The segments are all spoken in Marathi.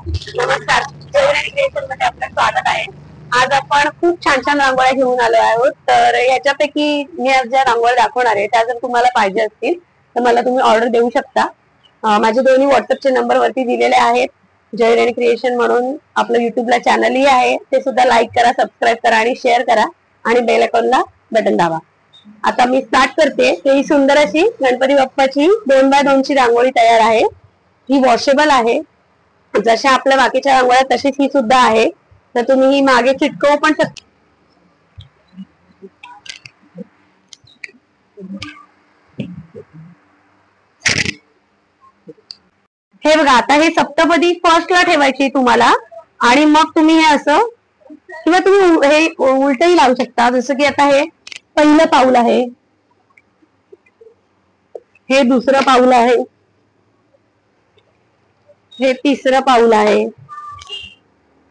नमस्कार, जयराणी क्रिएशन मध्ये आपलं स्वागत आहे. आज आपण खूप छान छान रांगोळ्या घेऊन आलो आहोत. तर याच्यापैकी मी आज ज्या रांगोळ्या दाखवणार आहे त्या जर तुम्हाला पाहिजे असतील तर मला तुम्ही ऑर्डर देऊ शकता. माझे दोन्ही व्हॉट्सअपचे नंबर वरती दिलेले आहेत. जयराणी क्रिएशन म्हणून आपलं युट्यूबला चॅनलही आहे, ते सुद्धा लाईक करा, सबस्क्राईब करा आणि शेअर करा आणि बेल आयकॉनला बटन दाबा. आता मी स्टार्ट करते. ही सुंदर अशी गणपती बाप्पाची 2x2 ची रांगोळी तयार आहे. ही वॉशेबल आहे. जशा आपल्या बाकीच्या रांगोळ्या तशीच ही सुद्धा आहे. तर तुम्ही ही मागे चिटकवू पण शकता. हे बघा, आता हे सप्तपदी फर्स्टला ठेवायची तुम्हाला आणि मग तुम्ही हे असं किंवा तुम्ही हे उलटही लावू शकता. जसं की आता हे पहिलं पाऊल आहे, हे दुसरं पाऊल आहे, हे तिसरं पाऊल आहे.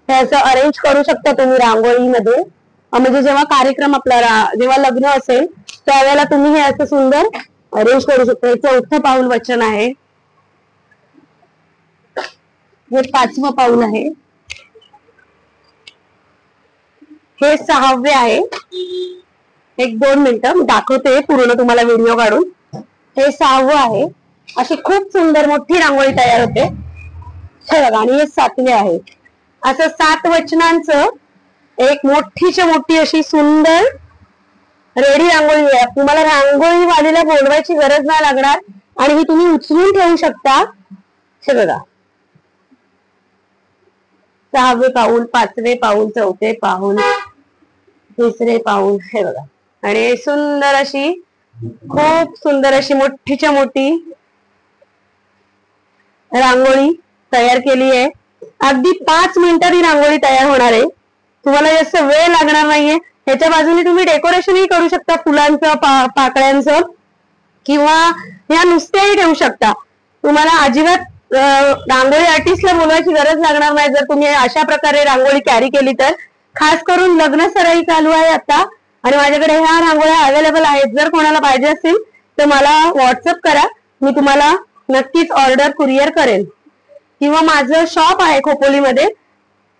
हे असं अरेंज करू शकता तुम्ही रांगोळीमध्ये. म्हणजे जेव्हा कार्यक्रम आपला जेव्हा लग्न असेल त्यावेळेला तुम्ही हे असं सुंदर अरेंज करू शकता. हे चौथं पाऊल वचन आहे, हे 5वं पाऊल आहे, हे 6वे आहे. 1-2 मिनिटं मी दाखवते पूर्ण तुम्हाला व्हिडिओ काढून. हे 6वं आहे. अशी खूप सुंदर मोठी रांगोळी तयार होते. हे बघा, आणि हे 7वे आहे. असं 7 वचनांचं एक मोठीच्या मोठी अशी सुंदर रेडी रांगोळी आहे. तुम्हाला रांगोळी वालीला बोलवायची गरज नाही लागणार आणि ही तुम्ही उचलून ठेवू शकता. हे बघा, 6वे पाऊल, 5वे पाऊल, 4थे पाऊल, 3रे पाऊल. हे बघा, आणि सुंदर अशी खूप सुंदर अशी मोठीच्या मोठी रांगोळी तयार केली आहे. अगदी 5 मिनिटात ही रांगोळी तयार होणार आहे. तुम्हाला जास्त वेळ लागणार नाहीये. ह्याच्या बाजूने तुम्ही डेकोरेशनही करू शकता, फुलांचं, पाकळ्यांचं, किंवा ह्या नुसत्याही ठेवू शकता. तुम्हाला अजिबात रांगोळी आर्टिस्टला बोलवायची गरज लागणार नाही जर तुम्ही अशा प्रकारे रांगोळी कॅरी केली तर. खास करून लग्न सराई चालू आहे आता आणि माझ्याकडे ह्या रांगोळ्या अवेलेबल आहेत. जर कोणाला पाहिजे असतील तर मला व्हॉट्सअप करा, मी तुम्हाला नक्कीच ऑर्डर कुरिअर करेन. किंवा माझं शॉप आहे खोपोलीमध्ये,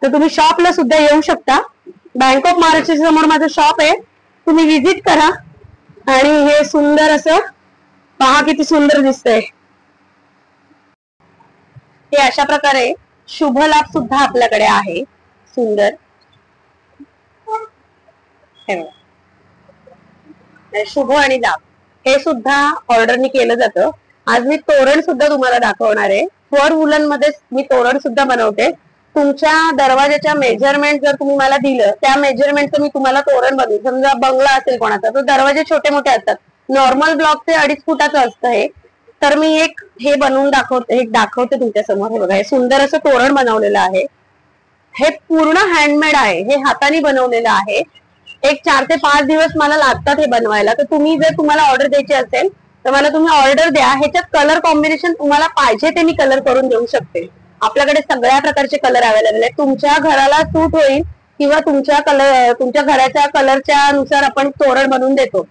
तर तुम्ही शॉपला सुद्धा येऊ शकता. बँक ऑफ महाराष्ट्राच्या समोर माझं शॉप आहे, तुम्ही विजिट करा. आणि हे सुंदर असं पहा, किती सुंदर दिसतंय. हे अशा प्रकारे शुभ लाभ सुद्धा आपल्याकडे आहे सुंदर. शुभ आणि लाभ हे सुद्धा ऑर्डरनी केलं जातं. आज मी तोरण सुद्धा तुम्हाला दाखवणार आहे. फॉर वुलन मध्ये मी तोरण सुद्धा बनवते. तुमच्या दरवाजाच्या मेजरमेंट जर तुम्ही मला दिलं, त्या मेजरमेंटचं मी तुम्हाला तोरण बनवू. समजा बंगला असेल कोणाचा, तर दरवाजे छोटे मोठे असतात. नॉर्मल ब्लॉक ते 2.5 फुटाचं असतं हे. तर मी एक हे बनवून दाखवते तुमच्या समोर. हे बघा, हे सुंदर असं तोरण बनवलेलं आहे. हे पूर्ण हँडमेड आहे, हे हाताने बनवलेलं आहे. एक 4 ते 5 दिवस मला लागतात हे बनवायला. तर तुम्ही जर तुम्हाला ऑर्डर द्यायची असेल तर मला तुम्ही ऑर्डर द्या. ह्याच्यात कलर कॉम्बिनेशन तुम्हाला पाहिजे ते मी कलर करून देऊ शकते. आपल्याकडे सगळ्या प्रकारचे कलर अवेलेबल आहेत. तुमच्या घराला सूट होईल किंवा तुमच्या घराच्या कलरच्या नुसार आपण तोरण बनवून देतो.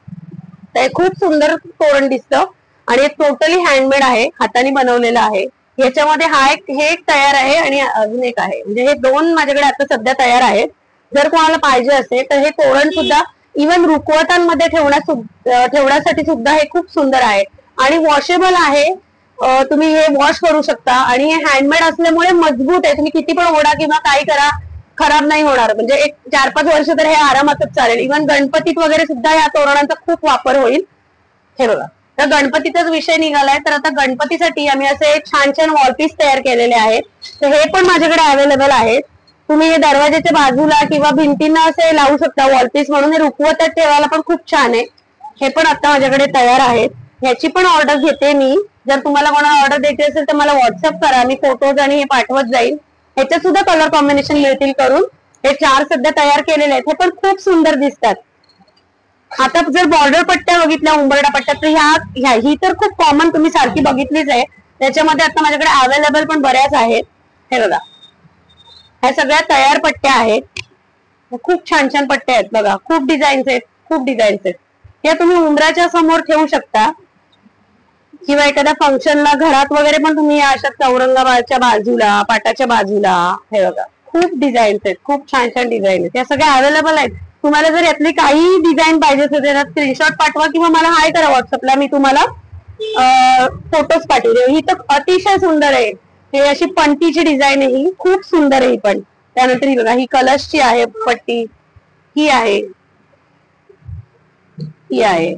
तर खूप सुंदर तोरण दिसतं आणि टोटली हँडमेड आहे, हाताने बनवलेलं आहे. ह्याच्यामध्ये हे एक तयार आहे आणि अजून एक आहे. म्हणजे हे 2 माझ्याकडे आता सध्या तयार आहेत. जर कोणाला पाहिजे असेल तर हे तोरण सुद्धा इव्हन रुखवतांमध्ये ठेवण्यासाठी सुद्धा हे खूप सुंदर आहे आणि वॉशेबल आहे. तुम्ही हे वॉश करू शकता आणि हे हँडमेड असल्यामुळे मजबूत आहे. तुम्ही किती पण ओढा किंवा काही करा, खराब नाही होणार. म्हणजे एक 4-5 वर्ष तर हे आरामातच चालेल. इव्हन गणपतीत वगैरे सुद्धा या तोरणांचा खूप वापर होईल. हे बघा, तर गणपतीचाच विषय निघालाय, तर आता गणपतीसाठी आम्ही असे छान छान वॉलपीस तयार केलेले आहेत. तर हे पण माझ्याकडे अवेलेबल आहेत. तुम्ही हे दरवाजाच्या बाजूला किंवा भिंतींना असे लावू शकता वॉलपीस म्हणून. हे रुखवतात ठेवायला पण खूप छान आहे. हे पण आता माझ्याकडे तयार आहेत. ह्याची पण ऑर्डर घेते मी. जर तुम्हाला कोणाला ऑर्डर द्यायची असेल तर मला व्हॉट्सअप करा, मी फोटोज आणि हे पाठवत जाईल. ह्याच्यात सुद्धा कलर कॉम्बिनेशन मिळतील करून. हे 4 सध्या तयार केलेले आहेत. हे पण खूप सुंदर दिसतात. आता जर बॉर्डर पट्ट्या बघितल्या, उंबरडा पट्ट्या, तर ही तर खूप कॉमन तुम्ही सारखी बघितलीच आहे. त्याच्यामध्ये आता माझ्याकडे अवेलेबल पण बऱ्याच आहेत. हे बघा, ह्या सगळ्या तयार पट्ट्या आहेत. खूप छान छान पट्ट्या आहेत बघा. खूप डिझाईन्स आहेत. या तुम्ही उंबराच्या समोर ठेवू शकता. किंवा एखाद्या फंक्शनला घरात वगैरे पण तुम्ही अशा चौरंगाच्या बाजूला, पाटाच्या बाजूला, हे बघा खूप डिझाईन्स आहेत, खूप छान छान डिझाईन आहेत, त्या सगळ्या अवेलेबल आहेत. तुम्हाला जर यातली काही डिझाईन पाहिजे असेल तर स्क्रीनशॉट पाठवा किंवा मला हाय करा व्हॉट्सअपला, मी तुम्हाला फोटोज पाठवते. ही तर अतिशय सुंदर आहे, हे अशी पट्टीची डिझाईन आहे, ही खूप सुंदर आहे ही पण. त्यानंतर ही बघा, ही कलर्सची आहे पट्टी, ही आहे, ही आहे.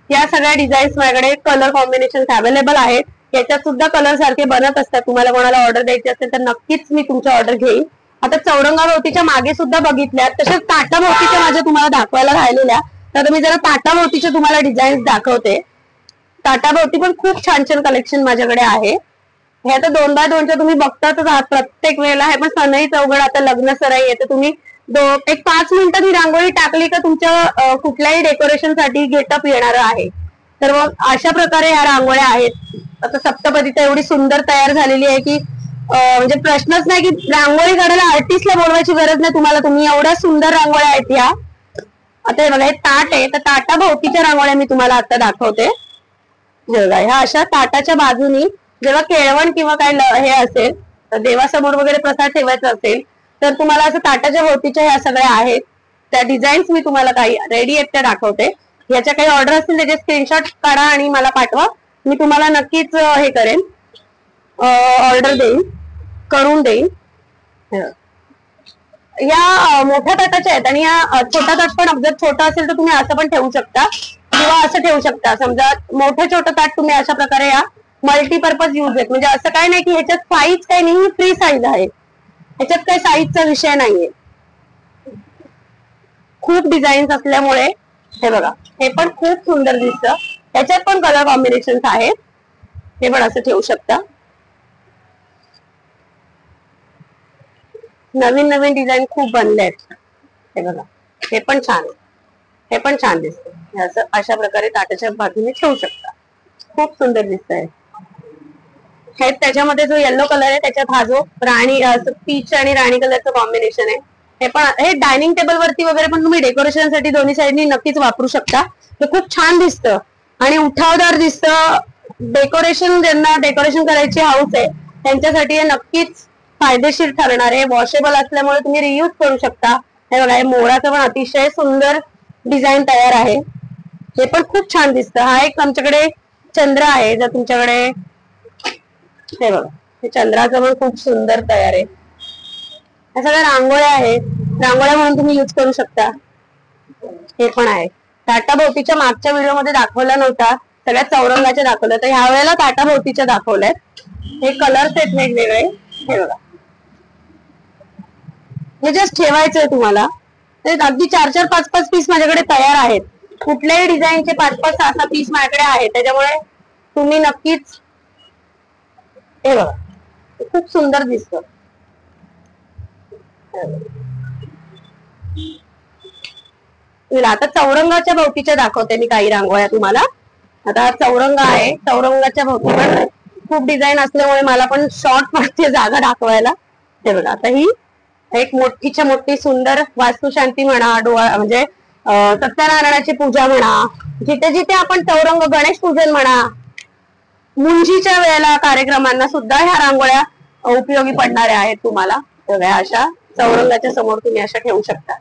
या सगळ्या डिझाईन्स माझ्याकडे कलर कॉम्बिनेशन अवेलेबल आहेत. याच्यात सुद्धा कलर सारखे बनत असतात. तुम्हाला कोणाला ऑर्डर द्यायची असेल तर नक्कीच मी तुमची ऑर्डर घेईन. आता चौरंगाभोवतीच्या मागे सुद्धा बघितल्या, तसेच ताटाभोवतीच्या माझ्या तुम्हाला दाखवायला राहिलेल्या, तर मी जरा ताटाभोवतीच्या तुम्हाला डिझाईन्स दाखवते. ताटाभोवती पण खूप छान छान कलेक्शन माझ्याकडे आहे. हे आता 2x2च्या तुम्ही बघतातच आहात प्रत्येक वेळेला. हे पण सनई चौघड, आता लग्न सराई आहे, तर तुम्ही एक 5 मिनिटात ही रांगोळी टाकली का तुमच्या कुठल्याही डेकोरेशन साठी गेटअप येणार आहे. तर मग अशा प्रकारे ह्या रांगोळ्या आहेत. आता सप्तपदी तर एवढी सुंदर तयार झालेली आहे की म्हणजे प्रश्नच नाही की रांगोळी काढायला आर्टिस्टला बोलवायची गरज नाही तुम्हाला. तुम्ही एवढ्या सुंदर रांगोळ्या आहेत ह्या. आता हे बघा, हे ताट आहे, तर ताटाभोवतीच्या रांगोळ्या मी तुम्हाला आता दाखवते. बघा, ह्या अशा ताटाच्या बाजूनी जेव्हा केळवण किंवा काय हे असेल, देवासमोर वगैरे प्रसाद ठेवायचा असेल, तर तुम्हाला असं ताटाच्या भोवतीच्या ह्या सगळ्या आहेत. त्या डिझाईन्स मी तुम्हाला काही रेडी आहेत त्या दाखवते. याच्या काही ऑर्डर असतील त्याचे स्क्रीनशॉट काढा आणि मला पाठवा. मी तुम्हाला नक्कीच हे करेन, ऑर्डर देईन, करून देईन. या मोठ्या ताटाच्या आहेत आणि या छोटा ताट पण जर छोटा असेल तर तुम्ही असं पण ठेवू शकता किंवा असं ठेवू शकता. समजा मोठं छोटं ताट तुम्ही अशा प्रकारे या मल्टीपर्पज यूज आहेत. म्हणजे असं काय नाही की ह्याच्यात साईज काही नाही, फ्री साईज आहे, ह्याच्यात काही साईजचा विषय नाहीये. खूप डिझाईन्स असल्यामुळे हे बघा, हे पण खूप सुंदर दिसतं. ह्याच्यात पण कलर कॉम्बिनेशन आहेत, हे पण असं ठेवू शकता. नवीन नवीन डिझाईन खूप बनले आहेत. हे बघा, हे पण छान आहे, हे पण छान दिसतं. असं अशा प्रकारे ताटाच्या बाजूने ठेवू शकता, खूप सुंदर दिसत आहे. हे त्याच्यामध्ये जो येलो कलर आहे त्याच्यात हा जो राणी पीच आणि राणी कलरचं कॉम्बिनेशन आहे, हे पण हे डायनिंग टेबल वरती वगैरे पण तुम्ही डेकोरेशन साठी दोन्ही साईडनी नक्कीच वापरू शकता. ते खूप छान दिसतं आणि उठावदार दिसतं. डेकोरेशन, ज्यांना डेकोरेशन करायची हाऊस आहे त्यांच्यासाठी हे नक्कीच फायदेशीर ठरणार आहे. वॉशेबल असल्यामुळे तुम्ही रियूज करू शकता. हे बघा, हे मोराचं पण अतिशय सुंदर डिझाईन तयार आहे, हे पण खूप छान दिसतं. हा एक आमच्याकडे चंद्र आहे, जर तुमच्याकडे हे बघा, हे चंद्राचं पण खूप सुंदर तयार आहे. या सगळ्या रांगोळ्या आहेत, रांगोळ्या म्हणून तुम्ही युज करू शकता. हे पण आहे. ताटाभोवतीच्या मागच्या व्हिडिओमध्ये दाखवला नव्हता, सगळ्या चौरंगाच्या दाखवल्या, तर ह्या वेळेला ताटाभोवतीच्या दाखवल्यात. हे कलर्स आहेत वेगवेगळे, हे बघा, हे जस्ट ठेवायचंय तुम्हाला. ते अगदी 4-4, 5-5 पीस माझ्याकडे तयार आहेत. कुठल्याही डिझाईनचे 5-5, 6-6 पीस माझ्याकडे आहेत. त्याच्यामुळे तुम्ही नक्कीच हे बघा, खूप सुंदर दिसतं. आता चौरंगाच्या भोवतीच्या दाखवते मी काही रांगोळ्या तुम्हाला. आता चौरंग आहे, चौरंगाच्या भोवती पण खूप डिझाईन असल्यामुळे मला पण शॉर्ट मध्ये जागा दाखवायला. हे बघा, आता ही एक मोठीच्या मोठी सुंदर वास्तुशांती म्हणा, डोळा म्हणजे सत्यनारायणाची पूजा म्हणा, जिथे जिथे आपण चौरंग, गणेश पूजन म्हणा, मुंजीच्या वेळेला कार्यक्रमांना सुद्धा ह्या रांगोळ्या उपयोगी पडणाऱ्या आहेत तुम्हाला. अशा चौरंगाच्या समोर तुम्ही अशा ठेवू शकता.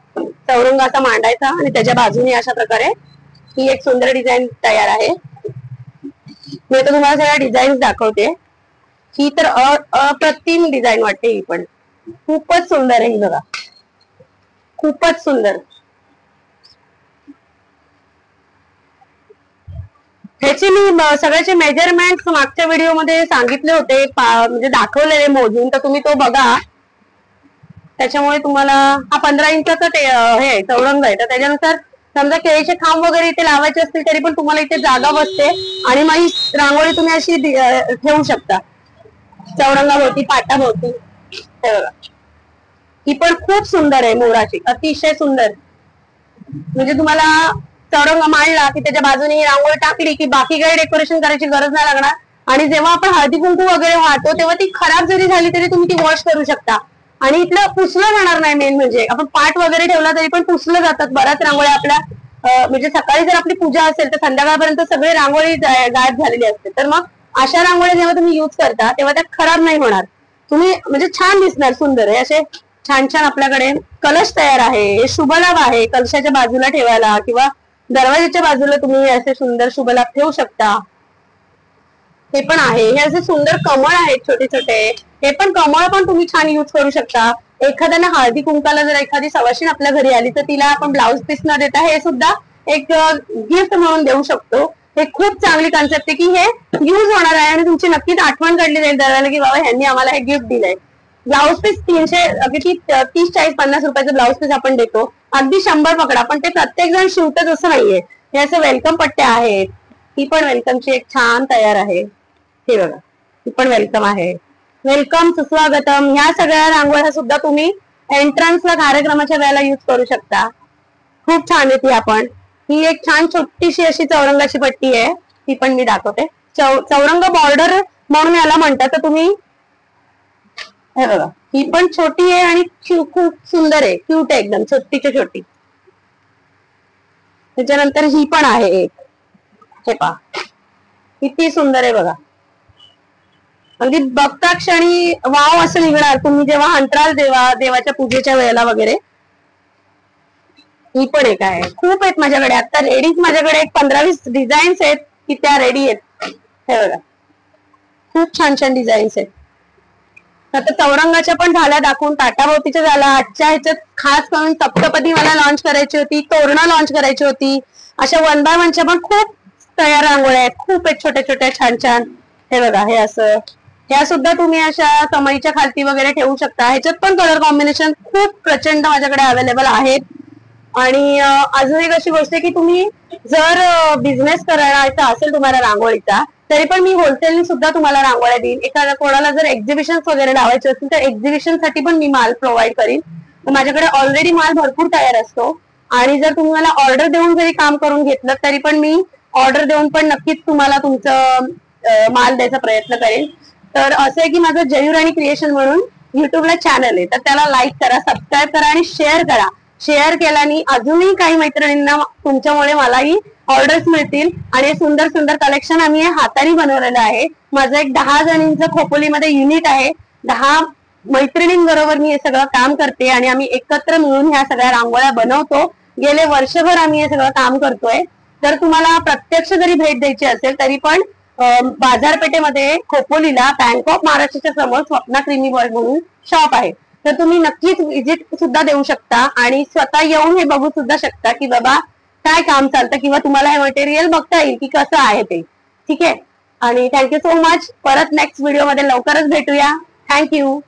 चौरंग असा मांडायचा आणि त्याच्या बाजूने अशा प्रकारे ही एक सुंदर डिझाईन तयार आहे. मी तर तुम्हाला सगळ्या डिझाईन दाखवते. ही तर अप्रतिम डिझाईन वाटते, ही पण खूपच सुंदर आहे. ही बघा, खूपच सुंदर. ह्याचे मी सगळ्याचे मेजरमेंट मागच्या व्हिडिओ मध्ये सांगितले होते, म्हणजे दाखवलेले मोजून, तर तुम्ही तो बघा. त्याच्यामुळे तुम्हाला हा 15 इंचाचा हे चौरंग आहे, तर त्याच्यानुसार समजा केळीचे खांब वगैरे इथे लावायचे असतील तरी पण तुम्हाला इथे जागा बसते आणि मग ही रांगोळी तुम्ही अशी ठेवू शकता चौरंगाभोवती, पाटाभोवती. हे बघा, ही पण खूप सुंदर आहे, मोराची, अतिशय सुंदर. म्हणजे तुम्हाला चौरंग मांडला की त्याच्या बाजूने ही रांगोळी टाकली की बाकी काही डेकोरेशन करायची गरज नाही लागणार. आणि जेव्हा आपण हळदी कुंकू वगैरे वाहतो तेव्हा ती खराब जरी झाली तरी तुम्ही ती वॉश करू शकता आणि इथलं पुसलं जाणार नाही. मेन म्हणजे आपण पाट वगैरे ठेवला तरी पण पुसलं जातात. बऱ्याच रांगोळ्या आपल्या म्हणजे सकाळी जर आपली पूजा असेल तर संध्याकाळपर्यंत सगळी रांगोळी गायब झालेली असते, तर मग अशा रांगोळ्या जेव्हा तुम्ही युज करता तेव्हा त्या खराब नाही होणार, तुम्ही म्हणजे छान दिसणार, सुंदर आहे. असे छान छान आपल्याकडे कलश तयार आहे, शुभलाभ आहे, कलशाच्या बाजूला ठेवायला किंवा दरवाजाच्या बाजूला तुम्ही असे सुंदर शुभलाभ ठेवू शकता. हे पण आहे. हे असे सुंदर कमळ आहेत छोटे छोटे, हे पण कमळ पण तुम्ही छान युज करू शकता. एखाद्याला हळदी कुंकाला जर एखादी सवाशीण आपल्या घरी आली तर तिला आपण ब्लाउज पीस न देता हे सुद्धा एक गिफ्ट म्हणून देऊ शकतो. हे खूप चांगली कन्सेप्ट आहे की हे युज होणार आहे आणि तुमची नक्कीच आठवण काढली जाईल दरवेळेला की बाबा ह्यांनी आम्हाला हे गिफ्ट दिलंय. ब्लाउज पीस 30 40 50 रुपयाचं ब्लाउज पीस आपण देतो, अगदी 100 पकडा, पण ते प्रत्येक जण शिवतच असं नाहीये. हे असं वेलकम पट्ट्या आहेत, ही पण वेलकमची एक छान तयार आहे. हे बघा, ही पण वेलकम आहे. वेलकम, सुस्वागतम, ह्या सगळ्या रांगोळ्या सुद्धा तुम्ही एंट्रन्सला कार्यक्रमाच्या वेळेला युज करू शकता. खूप छान आहे ती. आपण ही एक छान छोटीशी अशी चौरंगाची पट्टी आहे, ती पण मी दाखवते. चौरंग बॉर्डर म्हणून याला म्हणतात. तर तुम्ही हे बघा, ही पण छोटी आहे आणि खूप सुंदर आहे, क्यूट आहे एकदम, छोटीच्या छोटी. त्याच्यानंतर ही पण आहे एक, हे पहा किती सुंदर आहे बघा. अगदी बघता क्षणी वाव असं निघणार तुम्ही जेव्हा अंतराल देवाच्या पूजेच्या वेळेला वगैरे. ही पण एक आहे. खूप आहेत माझ्याकडे आता रेडीच, माझ्याकडे एक 15-20 डिझाईन्स आहेत की त्या रेडी आहेत. हे बघा, खूप छान छान डिझाईन्स आहेत. आता चौरंगाच्या पण झाल्या दाखवून, ताटाभोवतीच्या झाल्या. आजच्या ह्याच्यात खास करून सप्तपदी मला लॉन्च करायची होती, तोरणं लॉन्च करायची होती. अशा 1 बाय 1च्या पण खूप तयार रांगोळ्या आहेत, खूप आहेत छोट्या छोट्या छान छान. हे बघा, हे असं, ह्या सुद्धा तुम्ही अशा कमळीच्या खालती वगैरे ठेवू शकता. ह्याच्यात पण कलर कॉम्बिनेशन खूप प्रचंड माझ्याकडे अवेलेबल आहेत. आणि अजून एक अशी गोष्ट आहे की तुम्ही जर बिझनेस करायचा असेल तुम्हाला रांगोळीचा, तरी पण मी होलसेलनी सुद्धा तुम्हाला रांगोळ्या देईन. एखाद्या कोणाला जर एक्झिबिशन वगैरे लावायचे असतील तर एक्झिबिशन साठी पण मी माल प्रोव्हाइड करीन. माझ्याकडे ऑलरेडी माल भरपूर तयार असतो आणि जर तुम्ही मला ऑर्डर देऊन जरी काम करून घेतलं तरी पण मी ऑर्डर देऊन पण नक्कीच तुम्हाला तुमचं माल द्यायचा प्रयत्न करेन. तर असं आहे की माझं जयूराणी क्रिएशन म्हणून युट्यूबला चॅनल आहे, तर त्याला लाईक करा, सबस्क्राईब करा आणि शेअर करा. शेअर केल्याने अजूनही काही मैत्रिणींना तुमच्यामुळे मलाही ऑर्डर्स मिळतील आणि सुंदर सुंदर कलेक्शन आम्ही हाताने बनवलेलं आहे. माझं एक 10 जणींचं खोपोलीमध्ये युनिट आहे. 10 मैत्रिणींबरोबर मी हे सगळं काम करते आणि आम्ही एकत्र मिळून ह्या सगळ्या रांगोळ्या बनवतो. गेले वर्षभर आम्ही हे सगळं काम करतोय. तर तुम्हाला प्रत्यक्ष जरी भेट द्यायची असेल तरी पण बाजारपेठेमध्ये खोपोलीला बँक ऑफ महाराष्ट्राच्या समोर स्वप्ना क्रीमी वर्ल्ड म्हणून शॉप आहे. तर तुम्ही नक्कीच विजिट सुद्धा देऊ शकता आणि स्वतः येऊन हे बघू सुद्धा शकता की बाबा काय काम चालतं किंवा तुम्हाला हे मटेरियल बघता येईल की कसं आहे ते. ठीक आहे, आणि थँक्यू सो मच. परत नेक्स्ट व्हिडिओ मध्ये लवकरच भेटूया. थँक्यू.